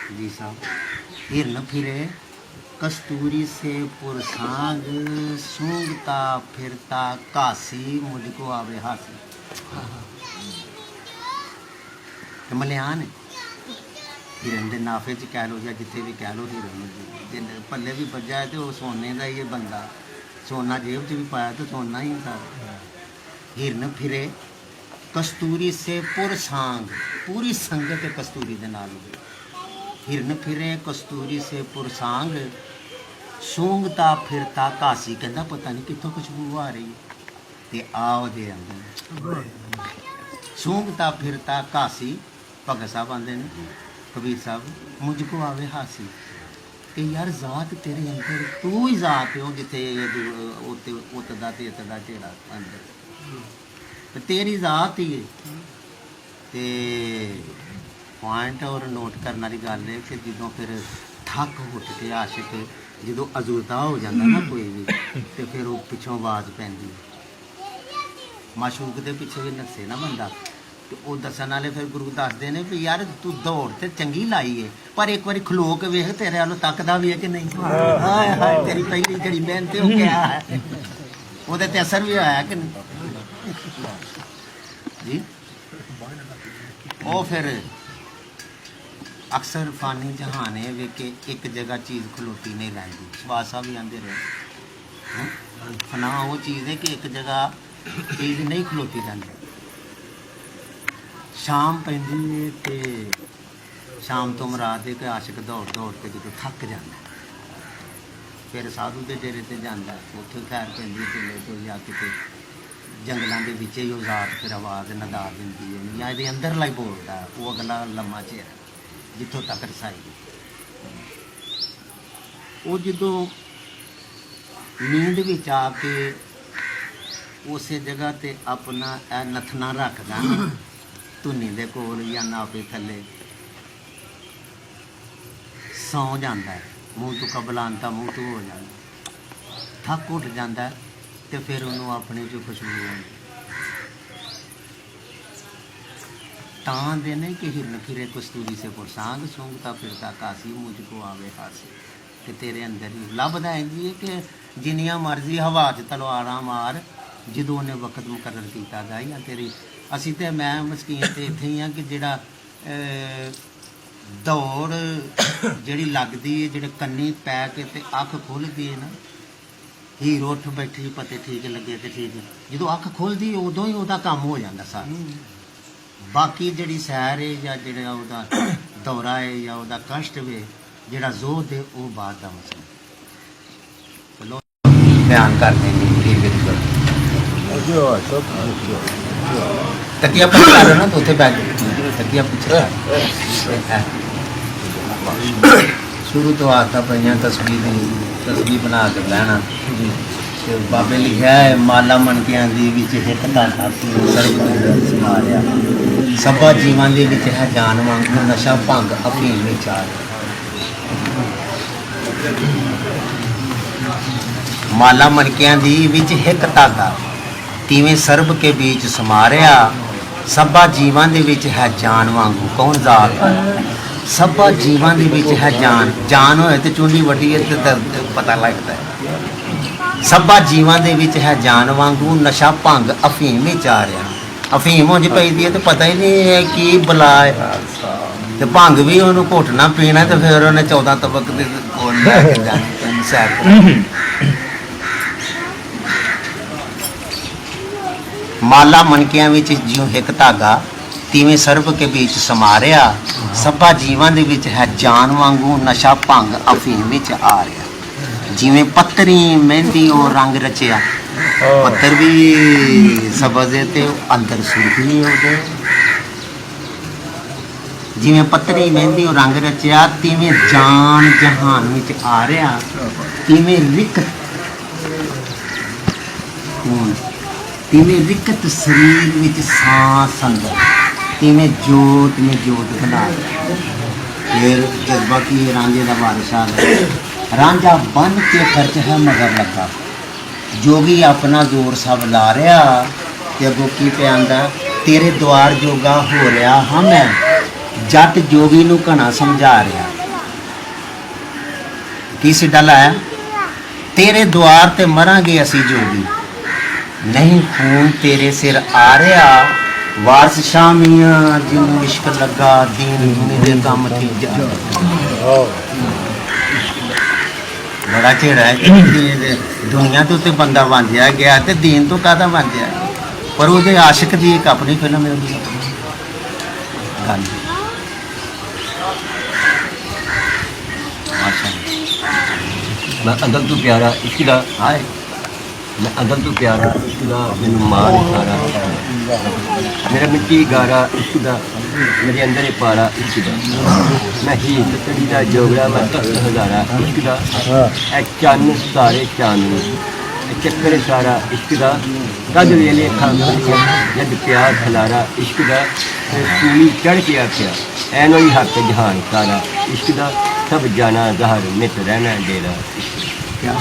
जी साहब। हिरन फिरे कस्तूरी से पुरसांग, सूंघता फिरता कासी, मुझको आवे हासी। ते मलियान हिरन के नाफे च कह लो या जिथे भी कह लो, हिरन जिन पल्ले भी बज्जा है तो वो सोने का ही है बंदा, सोना जेब च भी पाया तो सोना ही था। हिरन फिरे कस्तूरी से पुरसांग, पूरी संगत है कस्तूरी के नाल। हिरन फिरे कस्तूरी से पुरसांग, सूंघता फिरता कासी, कहता पता नहीं कितों खुशबू आ रही है। ते आओ दे आंदे सूंघता फिरता कासी, भगत साहब आंदे ने, कबीर साहब मुझको आवे हासी। कि यार जात तेरे अंदर तू ही जात हो, जिथे उतदा ते इतदा तेरा अंदर तो तेरी जात ही है। ते पॉइंट और नोट करने वाली गल है कि जो फिर थक उठ के आशिक जो अजूरता हो जाता ना कोई भी, तो फिर वो पिछों आवाज़ पैंदी माशूक के पिछे भी नसे ना बंदा, तो वो दसन वाले फिर गुरु दसते हैं भी यार तू दौड़ तो चंगी लाई है, पर एक बार खलो के वेख तेरे वालों तकदा भी है कि नहीं। हाय हाय तेरी पहली जड़ी मेहनत हो क्या है, वो ते असर भी आया कि नहीं जी। वो फिर अक्सर फानी जहान है वे के एक जगह चीज़ खलोती नहीं रहती, सुभाष साहब भी आते रहे। फना वो चीज़ है कि एक जगह चीज़ नहीं खलोती रहती। शाम पैंदी है ते शाम तो मुराद है कि आशिक दौड़ दौड़ के जो थक जाता फिर साधु के डेरे से जाता, उत्थे खैर पैंदी ढिले तो या किते जंगलों के विच ही जात फिर आवाज़ नदा दिंदी है या ये अंदर लाई बोलता है, वो अगला लम्मा चेर जितों तक रसाई। वो जो नींद विच आके उस जगह ते अपना नथना रखदा धुनी दे कोल या नापे थले सौ जाता है, मूँह तो कबलानता मूँह तो हो जाता, थक उठ जाता है, तो फिर उन्होंने अपने जो खुशबू आती तां देने कि हिरन फिरे कस्तूरी से पुरसांग, सूंघता फिरता कासी, मुझको आवे हासी। कि तेरे अंदर ही लभदा है जी कि जिन्नियां मर्जी हवा च तलवारां मार, जो उन्हें वक्त मुकर्रर किया गा या तेरी असी तो मैं मस्कीन तो इत्थे ही हाँ कि जिहड़ा दौड़ जिहड़ी लगदी है, जिहड़े कन्नी पै के ते अख खुलदी है ना, हीर उठ बैठी पते ठीक लगे तो ठीक है, जो अख खुलदी उदों ही उहदा काम हो जाता सारा। बाकी जिहड़ी सैर है या जिहड़ा उहदा दौरा है या उहदा कष्ट है, जिहड़ा जोत है वो बात का मसला। चलो बयान कर देंगे बिल्कुल तकिया पीछे ला लो ना, तो उत्थे बैठ तकिया पीछे शुरू तो आता पईयां तस्वीर बना के बहना। बाबे लिखा है माला मनकियां दी विच हित दाता सर्व समारिया, सभा जीवां दे विच है जान वांगू नशा भंग अफीम विचार। माला मनकियां दी विच हित दाता तिवें सर्ब के बीच समारिया, सभा जीवां दे विच है जान वांगू। कौन जात सभा जीवां दे विच है जान, जान होए तो चुंडी वड्डी है तो दर्द पता लगता है। सभा जीवां दे विच है जान वांगू नशा भंग अफीम विच आ रहा। अफीम हो जी पैदी है तो पता ही नहीं है कि बला है, तो भंग भी उन्होंने घोटना पीना तो फिर उन्हें 14 तबक के कोल लैके जाना सैर। माला मनकियां विच जिਉਂ हिक धागा तिवें सर्ब के बीच समारिया, सभा जीवां दे विच है जान वांगू नशा भंग अफीम विच आ रहा। जिवें पत्तरी मेहंदी और रंग रचिया, पत्थर भी सबज है ते अंदर सुर्खी है। जिवें पत्तरी मेहंदी और रंग रचिया, तिवें जान जहान विच आ रहा, तिवें रिकत शरीर विच सांस अंदर, तिवें जोत में जोत बना। फिर जज्बा की रांझे का बादशाह रांझा बन के खर्च है मगर लगा, जोगी अपना जोर सब ला रहा, ते अगों की पे आंदा तेरे द्वार जोगा हो रहा हाँ मैं, जट जोगी नूं घना समझा रहा। ਕੀ ਸਿੱਧਾ ਲਾਇਆ ਤੇਰੇ ਦੁਆਰ ਤੇ ਮਰਾਂਗੇ ਅਸੀਂ ਜੋਗੀ ਨਹੀਂ ਖੂਨ ਤੇਰੇ ਸਿਰ ਆ ਰਿਹਾ ਵਾਰਸ ਸ਼ਾਮੀਆਂ ਜਿਹਨੂੰ ਇਸ਼ਕ ਲੱਗਾ ਦੀਨ ਦੁਨੀ ਦੇ ਕੰਮ ਤੇ ਜਾ ਬੜਾ ਝੇੜਾ ਹੈ ਕਿ ਦੁਨੀਆ ਦੇ ਉੱਤੇ ਬੰਦਾ ਵਾਂਝਿਆ ਗਿਆ ਤੇ ਦੀਨ ਤੋਂ ਕਾਹਦਾ ਵਾਂਝਿਆ ਪਰ ਉਹਦੇ ਆਸ਼ਿਕ ਦੀ ਇੱਕ ਆਪਣੀ ਫਿਲਮ ਹੈ ਉਹਦੀ ਗੱਲ मैं अदल तो प्यारा इसका ਹਾਏ मैं अदल तो प्यारा इसका मैनू मान सारा मेरा मिट्टी गारा इसका मेरे अंदर पारा इसका मैं ही तड़ी का जोगड़ा मैं 10,000 इसका ए चन्न सारे चांद चक्कर सारा इसका कद वेले खांदियां जब प्यार खलारा इसका सूली चढ़ के आख्या ऐनो ही हक जहान सारा इसका सब जाना जहर नित रहना डेरा क्या